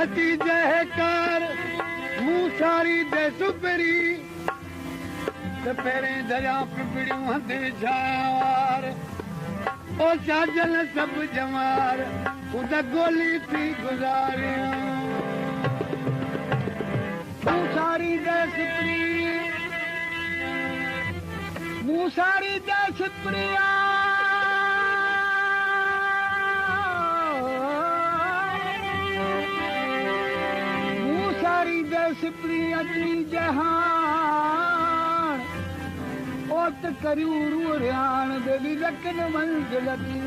अति जहकार मूसारी दे सुपरी ते पेरे दरिया पिपड़ियों हथ विछावार ओ साजन सब जमार उदा गोली थी गुजारियों मूसारी दे सुपरी मूसारी दे सुपरिया सिपरी अची जहान ओत करियूं रूरियान देवी लकन मंज़िल दी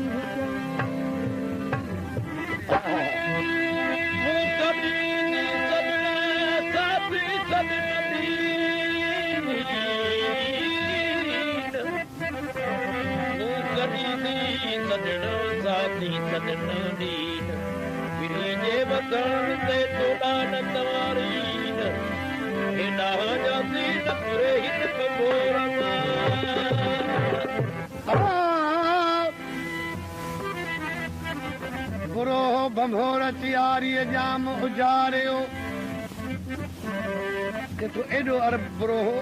बुरो बंभोर तियारी जाम उजारियो कि तू एडो अरब बुरो हो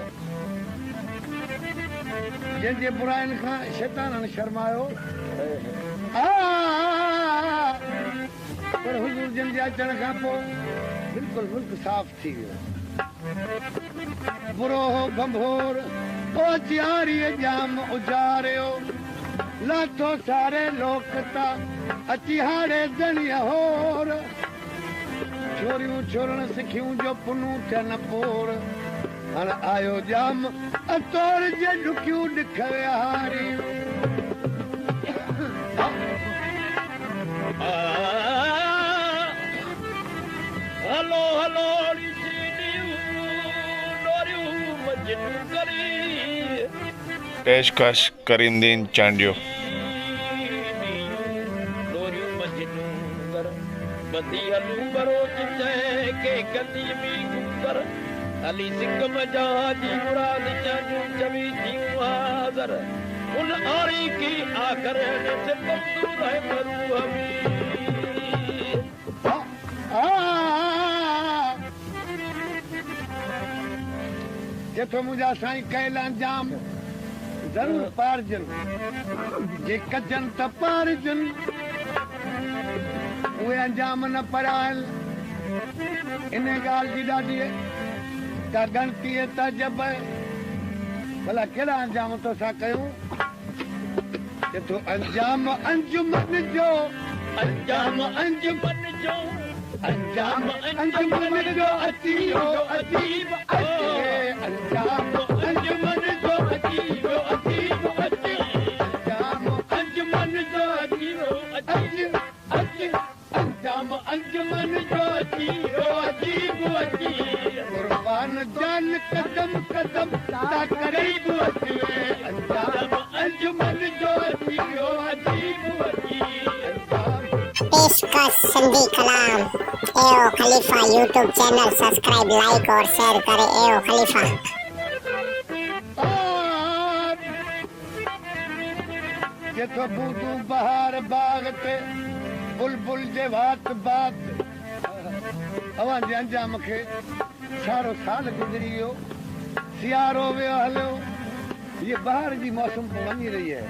जंहिंजे बुराइनि खां शैताननि शर्मायो पर हुजूर जिन जे अचण खां पोइ बिल्कुलु मुल्क साफ़ थी वियो बुरो हो बंभोर ओ तियारीअ जाम उजारियो लाथो सारे लोकता अची हारे दणिया होर छोरियूं छोरण सिखियूं जो पुनू थियन पोर हाणे आयो जाम अतोर जे ॾुकियूं ॾिख विहारियूं हलो हलो पेशकश करीमदीन चांडियो अली सिंह मजाजी मुराद चांडियो चवी थियूं हाज़र उन आरी की आखिर से मंजूर है मरूह जेको मुंहिंजा साईं कयल अंजाम ज़रूर पारजन जे कजन त पारजन उहे अंजाम न परायल इन ॻाल्हि जी ॾाढी का गणती तजब भला कहिड़ा अंजाम तोसां कयूं जे तो अंजाम अंजुमन जो अंजाम अंजुमन जो अंजाम अंजुमन जो अतीब अजीब अंजाम अंजुमन जो अजीब अजीब अंजाम अंजुमन जो अजीब पेशकश सिंधी कलाम एओ खलीफा यूट्यूब चैनल सब्सक्राइब लाइक और शेयर करें एओ खलीफा। जेतो बूदू बहार बाग ते बुलबुल जे वात बात अवां जे अंजाम खे सारो साल गुजरी वियो, सियारो वियो हलियो, ये बहार जी मौसम वञी रही है।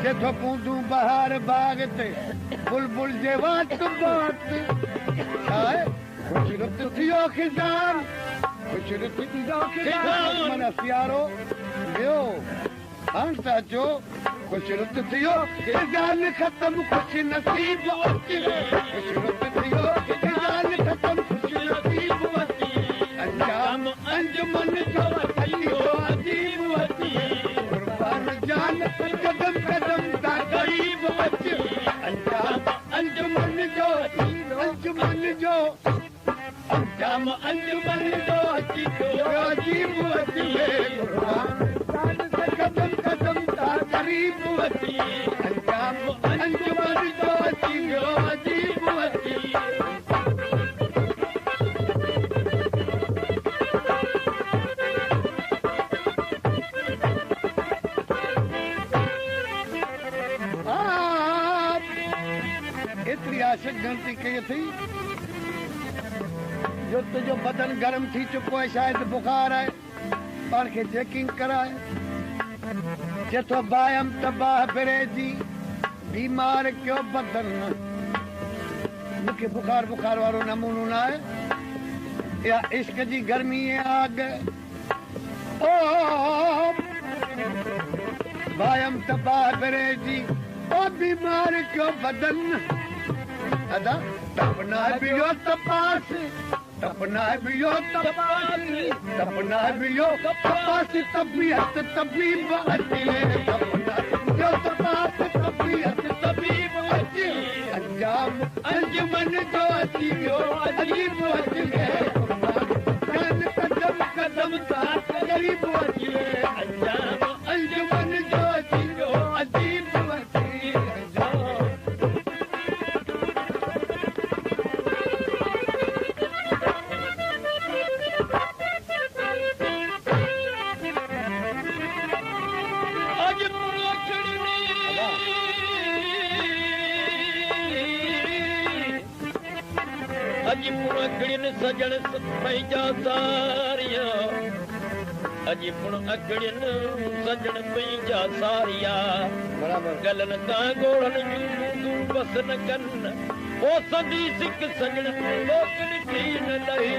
जेतो बूदू बहार बाग ते बुलबुल जे वात बात कुछ रुत थियो खिजान, कुछ रुत थियो खिजान मन सियारो वियो हाण त अचो कुछ रुत थियो खिजान ख़त्म कुछ नसीब अची कुछ रुत थियो खिजान ख़त्म कुछ नसीब अची अंजाम अंजुमन जो अचियो अजीब अची कुर्बान जान कदम कदम ता गरीब अची अंजाम अंजुमन जो अंजुमन जो अंजाम अंजुमन जो अची अजीब अची कुर्बान कदम कदम ता गरीब अची अंजाम अंजुमन जो अची अजीब अची। एतिरी आशिक गणती कई थी जो तुझो बदन गरम थी चुको है, शायद बुखार है, पाण खे चेकिंग कराए जेतो बायम तबाह फिरे जी बीमार क्यों बदन मूंखे बुखार बुखार वारो नमूनो न आहे या इश्क जी गर्मी आग ओ बायम तबाह फिरे जी ओ बीमार क्यों बदन अदा तपना बियो तपास तपना बियो तपास तपना बियो तपास तबीयत तबीब अची तपना बियो तपास तबीयत तबीब अची अंजाम अंजुमन जो अची वियो अजीब अची जान कदम कदम ता गरीब अची अंजाम अंजुमन जो अची वियो अजीब अची अजी पुण अकड़िन सजण पंहिंजा सारिया अजी पुण अकड़िन सजण पंहिंजा सारिया गलन तां गोड़न जूं बस न कन ओ सदी सिक सजण लोक ॾिठी न लही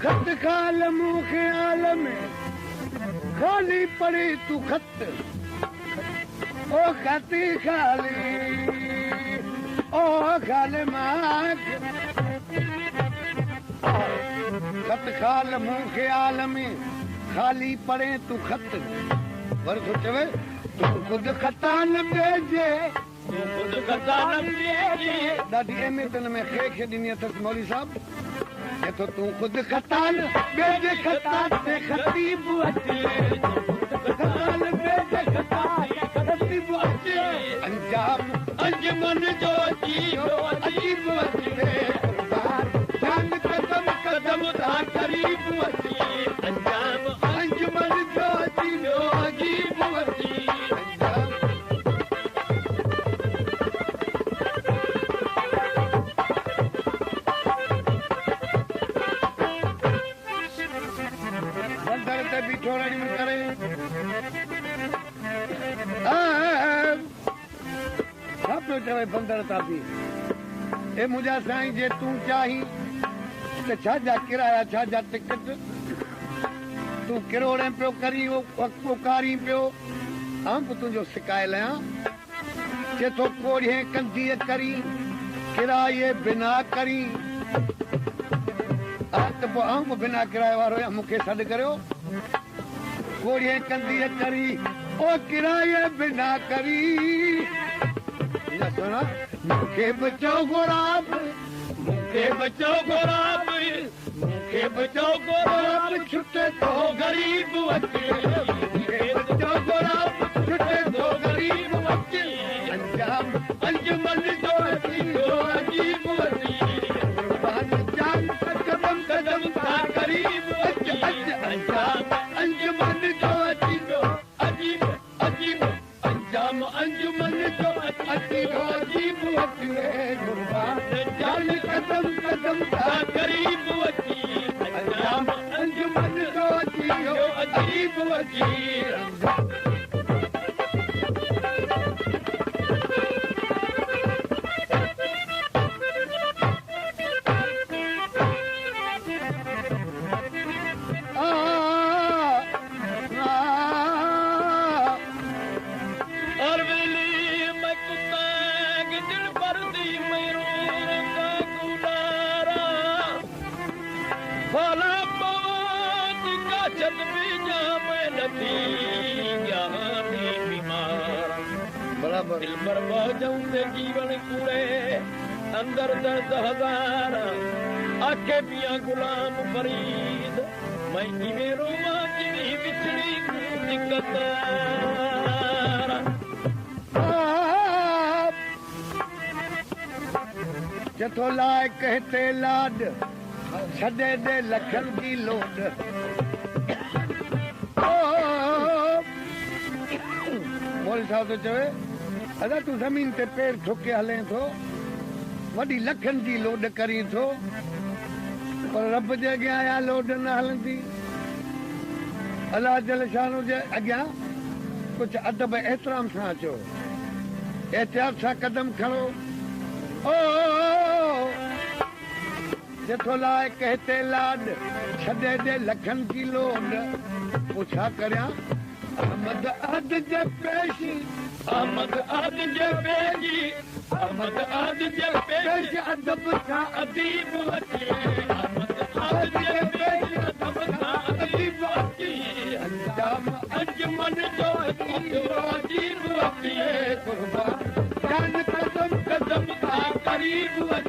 खत खाल मूंखे आलम खाली पढ़े तू खत ओ खती खाली ओ खाले माक खत खाल मूंखे आलमी खाली पढ़े तू खत वर तो चवे तू खुद खता न भेजे तूं ख़ुदि खता न भेजे ॾाढी अहमियत में खे ॾिनी अथसि मौली साहब ये तो तू खुद खता न भेजे खता ते खतीब अचे खता न भेजे खता खतीब अचे अंजाम अंजुमन जो अजीब अची जान कदम कदम ता करीब अची अंजाम अंजुमन जो अजीब अची अंजाम बंदर ते बीठो रही करे पियो चवे बंदर था भी ए मुंहिंजा साईं जे तूं चाहीं त छाजा किराया छाजा टिकट तूं किरोड़े पियो करी पुकारी पियो अंब तुंहिंजो सिकाए लयां चेतो कोड़े कंदीअ करी किराए बिना करी त पोइ अंब बिना किराए वारो या मूंखे सॾु करियो कोड़े कंदीअ करी ओ किराए बिना करी मूंखे बचो गुलाब मूंखे बचो गुलाब के बचाओ गोराब छुटे तो गरीब बच्चे के बचाओ गोराब छुटे तो गरीब बच्चे अंजाम अंजुमन जो अजीब बच्चे कुर्बान जान कदम कदम का गरीब बच्चे अंजाम अंजुमन जो अजीब अजीब अंजाम अंजुमन जो अजीब अजीब बच्चे कुर्बान जान कदम कदम का गरीब बच्चे अंजाम अंजुमन जो अजीब वकील दिल बर्बाद जीवन कूड़े अंदर दर्द हजार आखे पिया गुलाम फरीद मैं किवें रोवा किवें बिछड़ी दिक्कत जथो लाए कहते लाड छदे दे लखन की लोड बोल साहब तो चवे अदा तू ज़मीन ते पैर ठोके हले थो वॾी लखन जी लोड करी थो पर रब जे अॻियां या लोड न हलंदी अल्लाह जल शानो जे अॻियां कुझु अदब एतिराम सां अचो एहतियात सां कदम खणो ओ जेथो लाए कहते लाड छॾे दे लखन की लोड पोइ छा करियां अहमद अद जे पेशी अहमद अद जे पेशी अहमद अद जे पेशी अदब सां अदीब अचे अहमद अद जे पेशी अदब सां अदीब अचे अंजाम अंजुमन जो अजीब अचे कुर्बान जान कदम कदम का करीब अचे